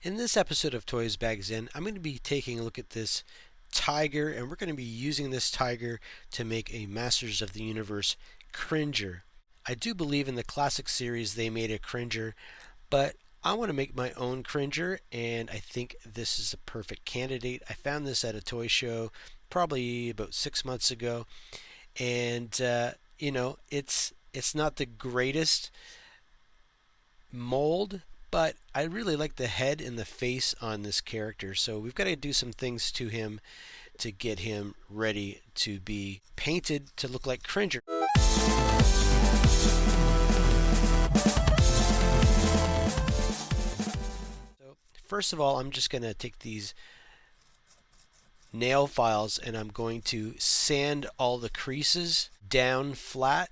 In this episode of Toysbackzen, I'm going to be taking a look at this tiger, and we're going to be using this tiger to make a Masters of the Universe Cringer. I do believe in the classic series they made a Cringer, but I want to make my own Cringer, and I think this is a perfect candidate. I found this at a toy show probably about 6 months ago, and it's not the greatest mold, but I really like the head and the face on this character. So we've got to do some things to him to get him ready to be painted to look like Cringer. So first of all, I'm just going to take these nail files and I'm going to sand all the creases down flat.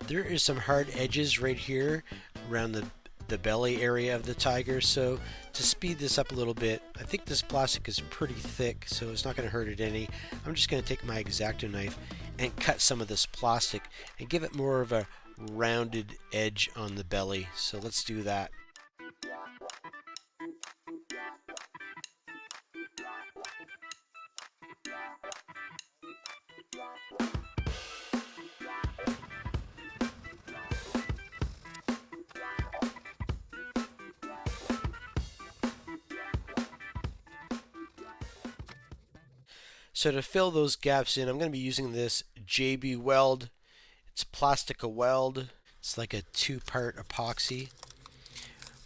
There is some hard edges right here around the belly area of the tiger, so to speed this up a little bit, I think this plastic is pretty thick, so it's not going to hurt it any. I'm just going to take my X-Acto knife and cut some of this plastic and give it more of a rounded edge on the belly. So let's do that. So to fill those gaps in, I'm going to be using this JB Weld. It's Plastica Weld. It's like a two-part epoxy.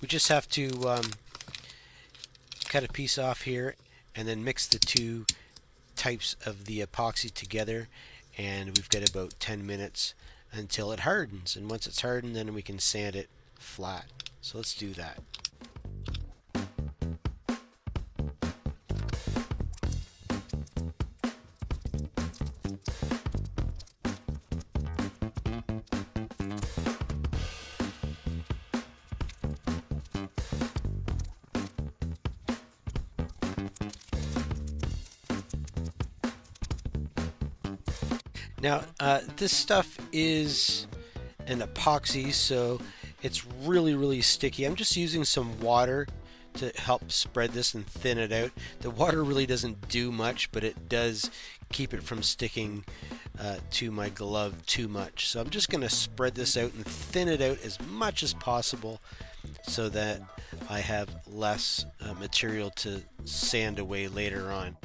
We just have to cut a piece off here and then mix the two types of the epoxy together, and we've got about 10 minutes until it hardens. And once it's hardened, then we can sand it flat. So let's do that. Now, this stuff is an epoxy, so it's really sticky. I'm just using some water to help spread this and thin it out. The water really doesn't do much, but it does keep it from sticking to my glove too much. So I'm just going to spread this out and thin it out as much as possible so that I have less material to sand away later on.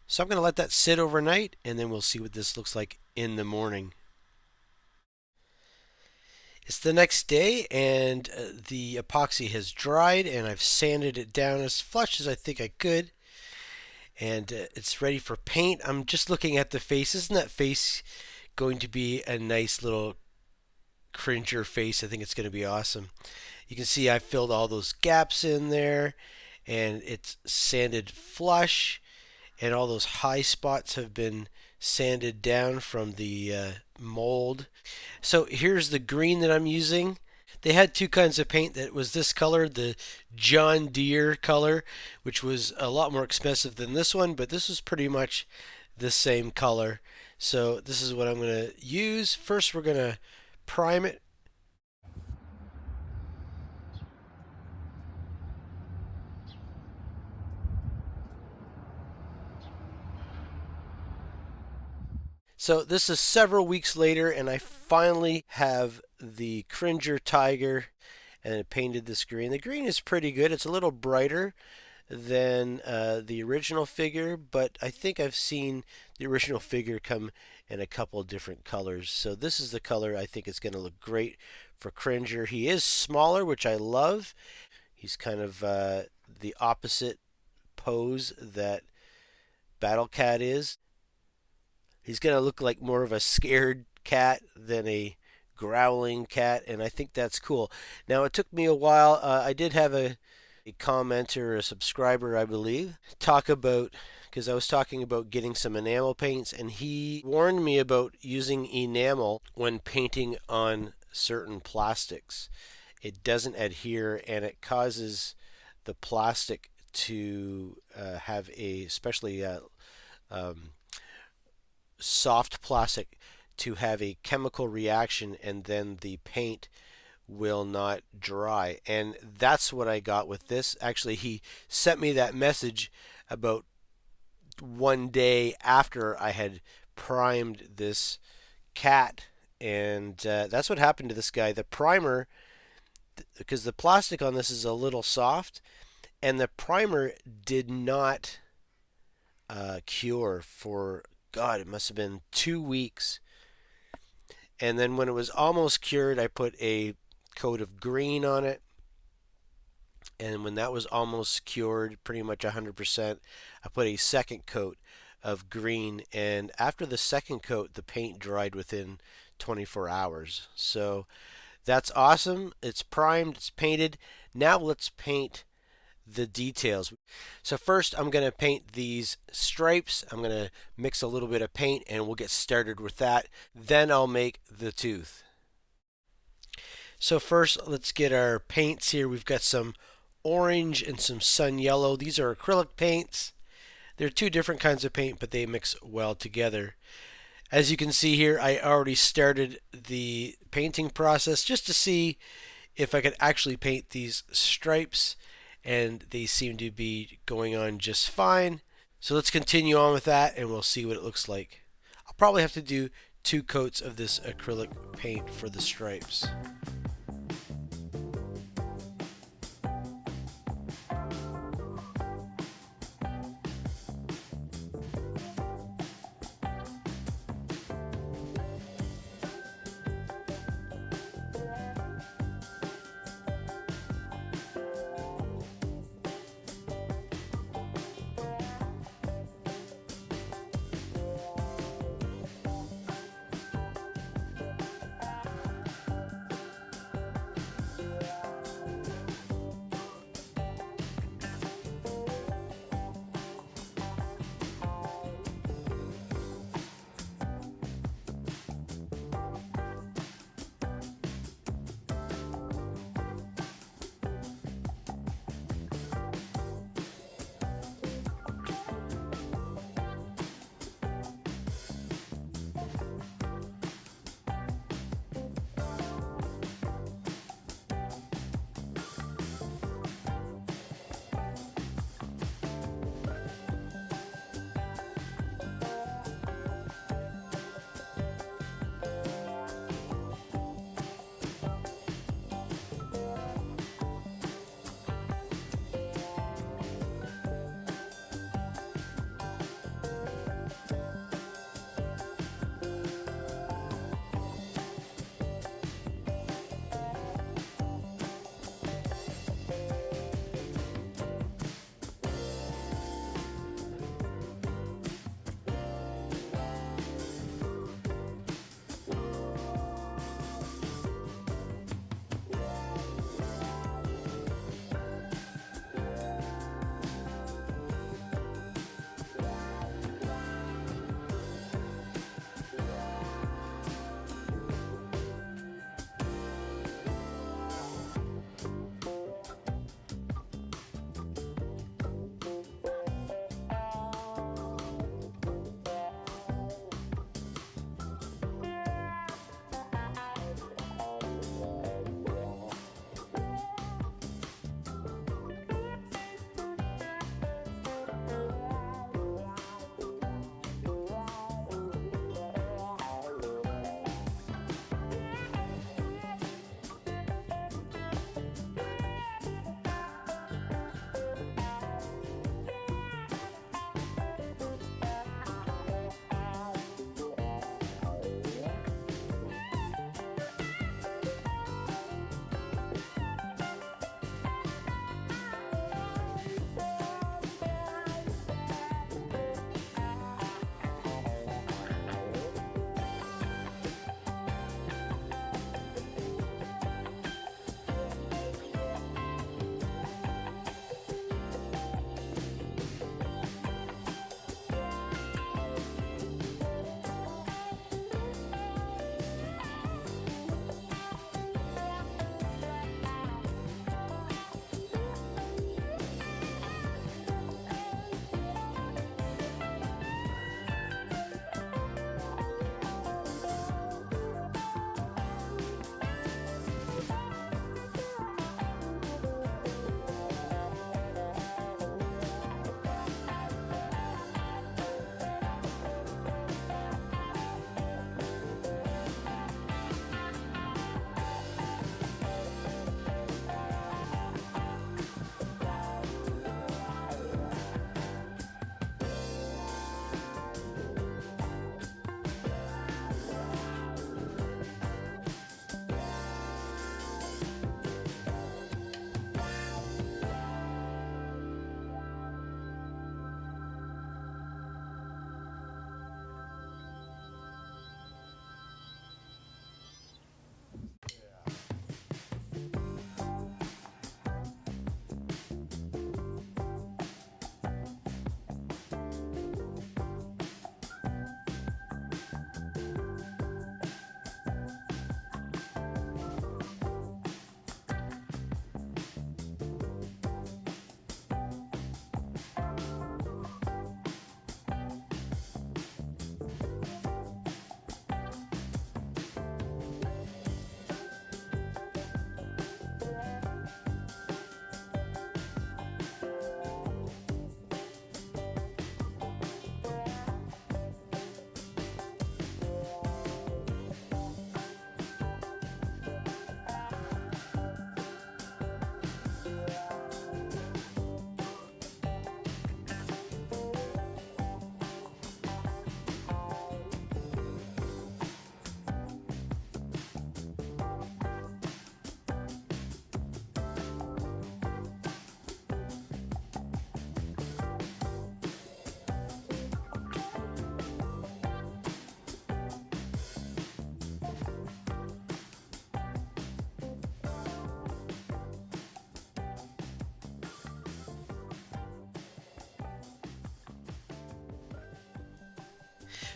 So I'm going to let that sit overnight, and then we'll see what this looks like in the morning. It's the next day, and the epoxy has dried, and I've sanded it down as flush as I think I could. And it's ready for paint. I'm just looking at the face. Isn't that face going to be a nice little Cringer face? I think it's going to be awesome. You can see I filled all those gaps in there, and it's sanded flush. And all those high spots have been sanded down from the mold. So here's the green that I'm using. They had two kinds of paint that was this color, the John Deere color, which was a lot more expensive than this one, but this was pretty much the same color. So this is what I'm going to use. First we're going to prime it. So this is several weeks later, and I finally have the Cringer tiger, and I painted this green. The green is pretty good. It's a little brighter than the original figure, but I think I've seen the original figure come in a couple different colors. So this is the color I think is going to look great for Cringer. He is smaller, which I love. He's kind of the opposite pose that Battle Cat is. He's going to look like more of a scared cat than a growling cat, and I think that's cool. Now, it took me a while. I did have a commenter, a subscriber, I believe, talk about, because I was talking about getting some enamel paints, and he warned me about using enamel when painting on certain plastics. It doesn't adhere, and it causes the plastic to have a, especially soft plastic, to have a chemical reaction, and then the paint will not dry. And that's what I got with this. Actually, he sent me that message about one day after I had primed this cat, and that's what happened to this guy. The primer, because the plastic on this is a little soft, and the primer did not cure for, God, it must have been 2 weeks. And then when it was almost cured, I put a coat of green on it. And when that was almost cured, pretty much 100%, I put a second coat of green. And after the second coat, the paint dried within 24 hours. So that's awesome. It's primed, it's painted. Now let's paint the details. So first I'm going to paint these stripes. I'm going to mix a little bit of paint and we'll get started with that. Then I'll make the tooth. So first let's get our paints here. We've got some orange and some sun yellow. These are acrylic paints. They're two different kinds of paint, but they mix well together. As you can see here, I already started the painting process just to see if I could actually paint these stripes, and they seem to be going on just fine. So let's continue on with that and we'll see what it looks like. I'll probably have to do 2 coats of this acrylic paint for the stripes.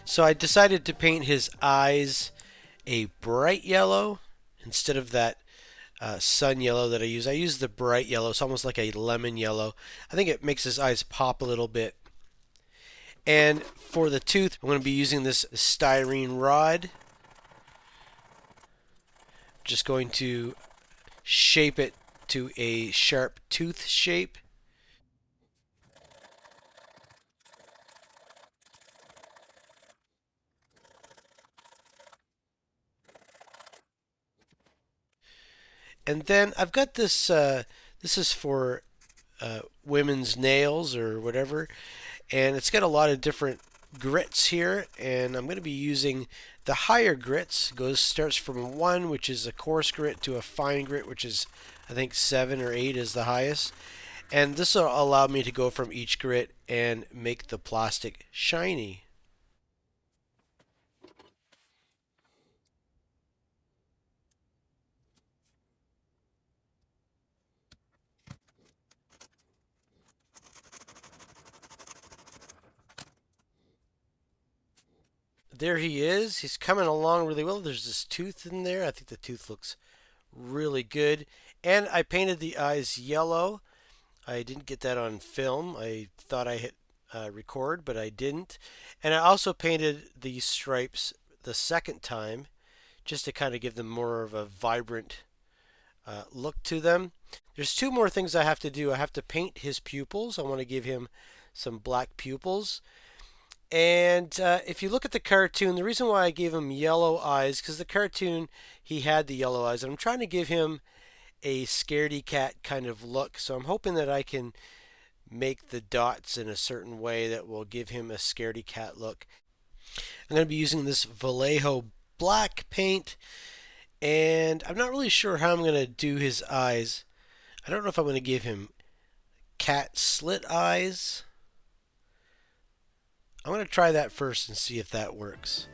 So I decided to paint his eyes a bright yellow instead of that sun yellow that I use. I use the bright yellow. It's almost like a lemon yellow. I think it makes his eyes pop a little bit. And for the tooth, I'm going to be using this styrene rod. Just going to shape it to a sharp tooth shape. And then I've got this, this is for women's nails or whatever, and it's got a lot of different grits here, and I'm going to be using the higher grits. Starts from 1, which is a coarse grit, to a fine grit, which is I think 7 or 8 is the highest. And this will allow me to go from each grit and make the plastic shiny. There he is. He's coming along really well. There's this tooth in there. I think the tooth looks really good. And I painted the eyes yellow. I didn't get that on film. I thought I hit record, but I didn't. And I also painted these stripes the second time just to kind of give them more of a vibrant look to them. There's 2 more things I have to do. I have to paint his pupils. I want to give him some black pupils. And if you look at the cartoon, the reason why I gave him yellow eyes, because the cartoon, he had the yellow eyes. And I'm trying to give him a scaredy cat kind of look. So I'm hoping that I can make the dots in a certain way that will give him a scaredy cat look. I'm going to be using this Vallejo black paint, and I'm not really sure how I'm going to do his eyes. I don't know if I'm going to give him cat slit eyes. I'm going to try that first and see if that works.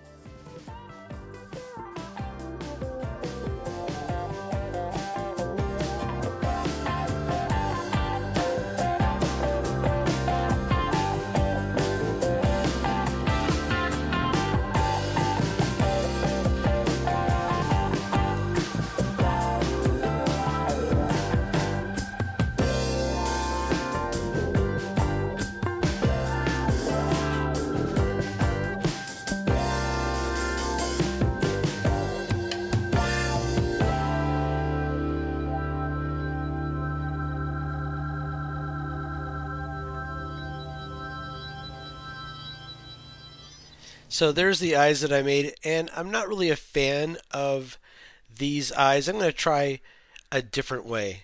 So there's the eyes that I made, and I'm not really a fan of these eyes. I'm going to try a different way.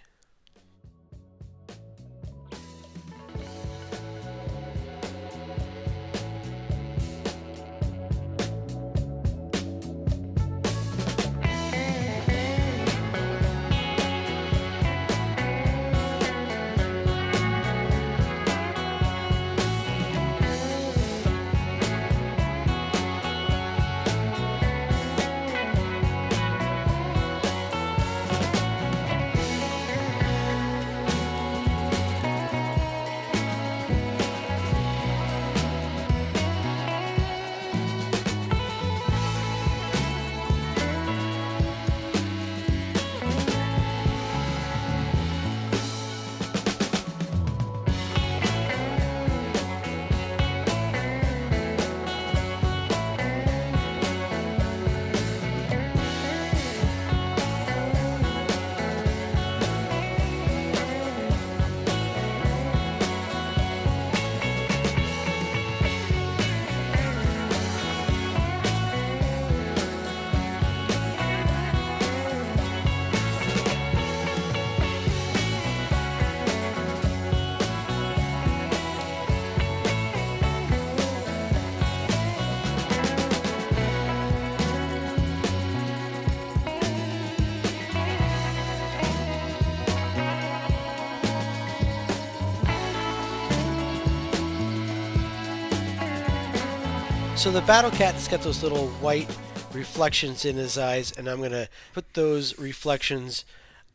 So the Battle Cat's got those little white reflections in his eyes, and I'm going to put those reflections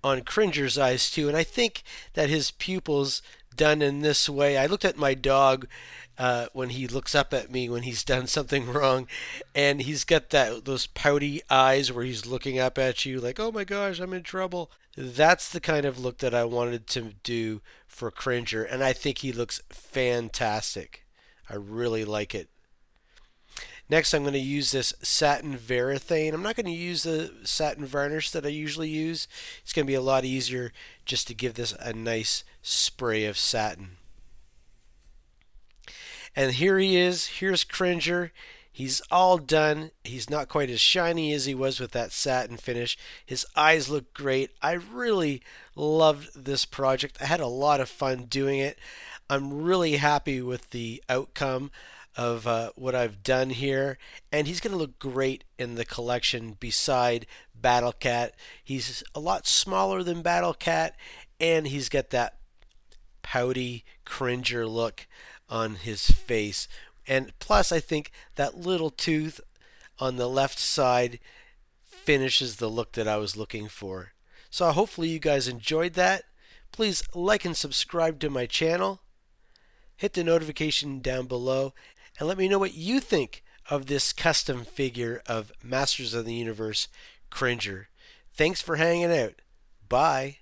on Cringer's eyes too. And I think that his pupils done in this way, I looked at my dog when he looks up at me when he's done something wrong, and he's got those pouty eyes where he's looking up at you like, "Oh my gosh, I'm in trouble." That's the kind of look that I wanted to do for Cringer, and I think he looks fantastic. I really like it. Next, I'm going to use this satin varathane. I'm not going to use the satin varnish that I usually use. It's going to be a lot easier just to give this a nice spray of satin. And here he is. Here's Cringer. He's all done. He's not quite as shiny as he was with that satin finish. His eyes look great. I really loved this project. I had a lot of fun doing it. I'm really happy with the outcome of what I've done here. And he's going to look great in the collection beside Battle Cat. He's a lot smaller than Battle Cat, and he's got that pouty Cringer look on his face. And plus, I think that little tooth on the left side finishes the look that I was looking for. So hopefully you guys enjoyed that. Please like and subscribe to my channel. Hit the notification down below and let me know what you think of this custom figure of Masters of the Universe Cringer. Thanks for hanging out. Bye.